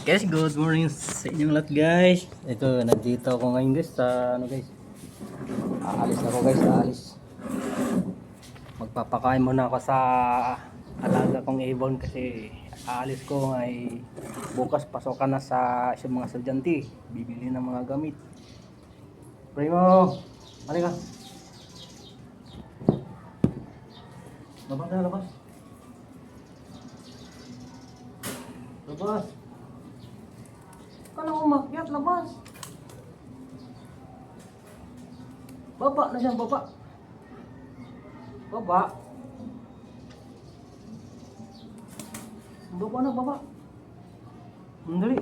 Guys, good morning sa inyong lahat guys. Ito, nandito ako ngayon guys sa ano guys. Aalis ako guys, aalis. Magpapakain muna ako sa alaga kong ibon kasi aalis ko ay bukas pasokan na sa isang mga estudyante. Bibili ng mga gamit. Primo, halika. Labas na, labas. Labas. Kala umakyat, labas. Baba na siya, baba. Baba. Baba na, baba. Dali.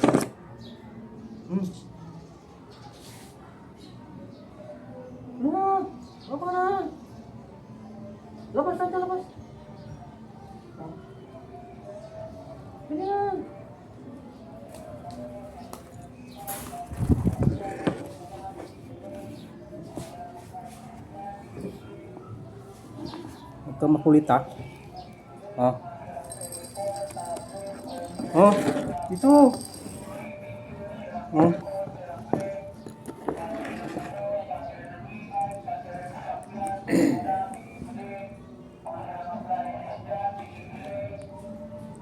Na, baba na. Labas na, labas. Ganyan. Ito makulit ha. Oh. Oh, ito. Oh.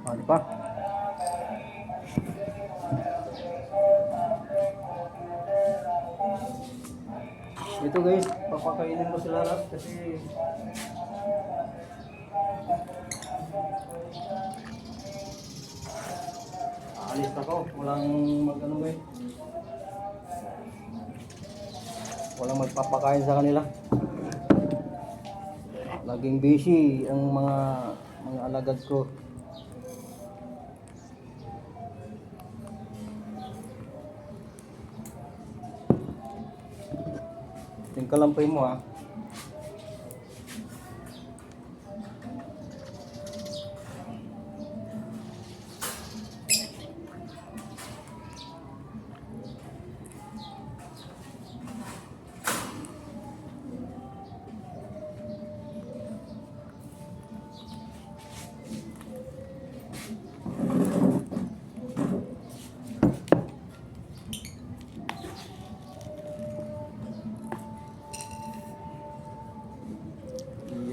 Oh, di ba? Ito guys, papakainin ko sila lahat kasi alis ako, walang magano guys. Walang magpapakain sa kanila. Laging busy ang mga alagad ko. Tingka lang mo ha.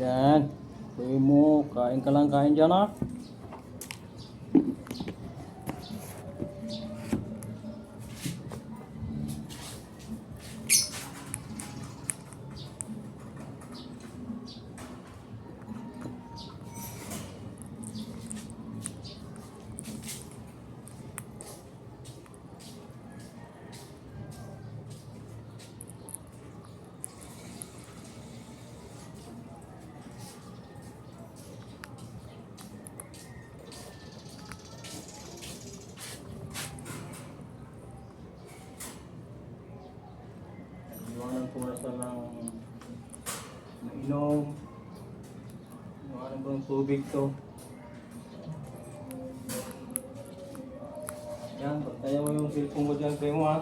Yan. Primo, kain ka lang, kain dyan ha. Iwanan ko na sa ng mainom. Iwanan ko ng tubig to. Yan, pagkaya mo yung cellphone mo dyan kayo mo ha.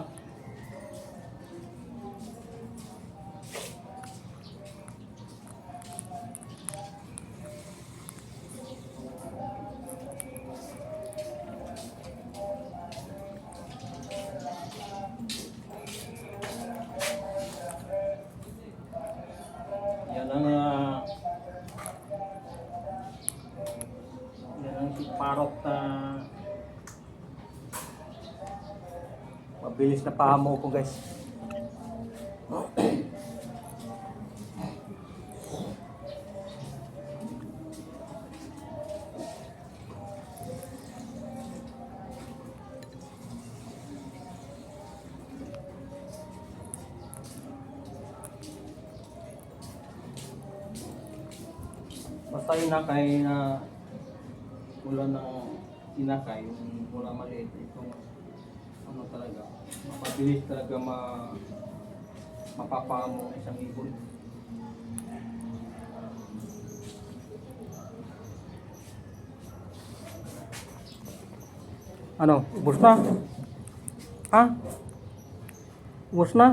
Yan ang parok na mabilis na pamo ko guys. Basta inakay na mula ng inakay, yung mula maliit, itong ano talaga, mapabilis talaga mapapamo isang ibon. Ano, ubos na? Ha? Ubos na?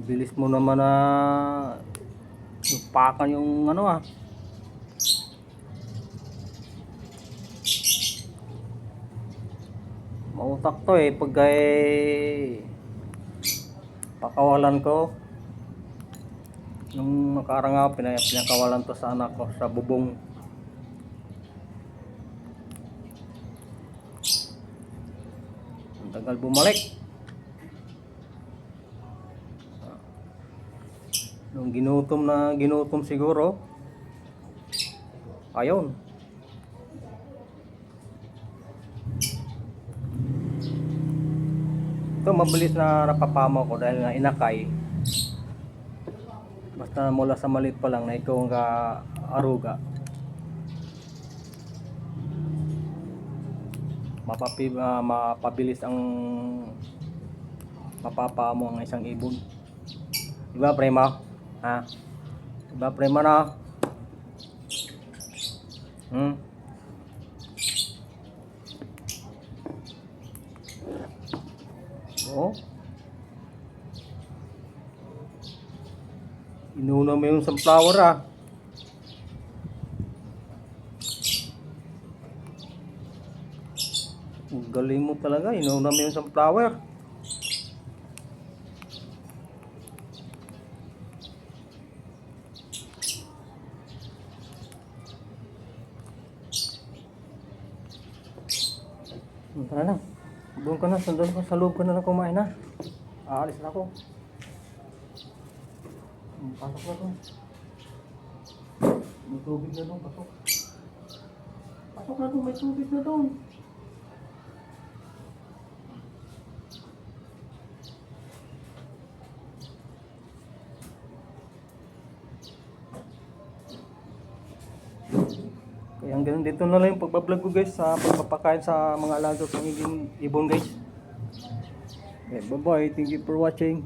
Bilis mo naman na lupakan yung ano Mautak to eh, pag pakawalan ko. Nung nakarang nga, pinakawalan to sa anak ko, sa bubong. Ang tagal bumalik. Nung ginutom siguro. Ayun. Ito mabilis na napapamo ko dahil nga inakay. Basta mula sa maliit pa lang na ikaw ang aruga. Mapabilis ang mapapamo ang isang ibon. Diba prima? Ha? Diba prima na? Oo. Inuna mo yung sunflower ah. Ang galing mo talaga, inuna mo yung sunflower. Tara na. Doon ka na, sa loob ka na kumain na. Aalis na ako. Pasok na doon. May tubig na doon, pasok. Pasok na doon, may tubig na doon. Kaya hanggang dito na lang yung pagbablog ko guys sa pagpapakain sa mga alaga kong ibon guys. Okay, bye bye, thank you for watching.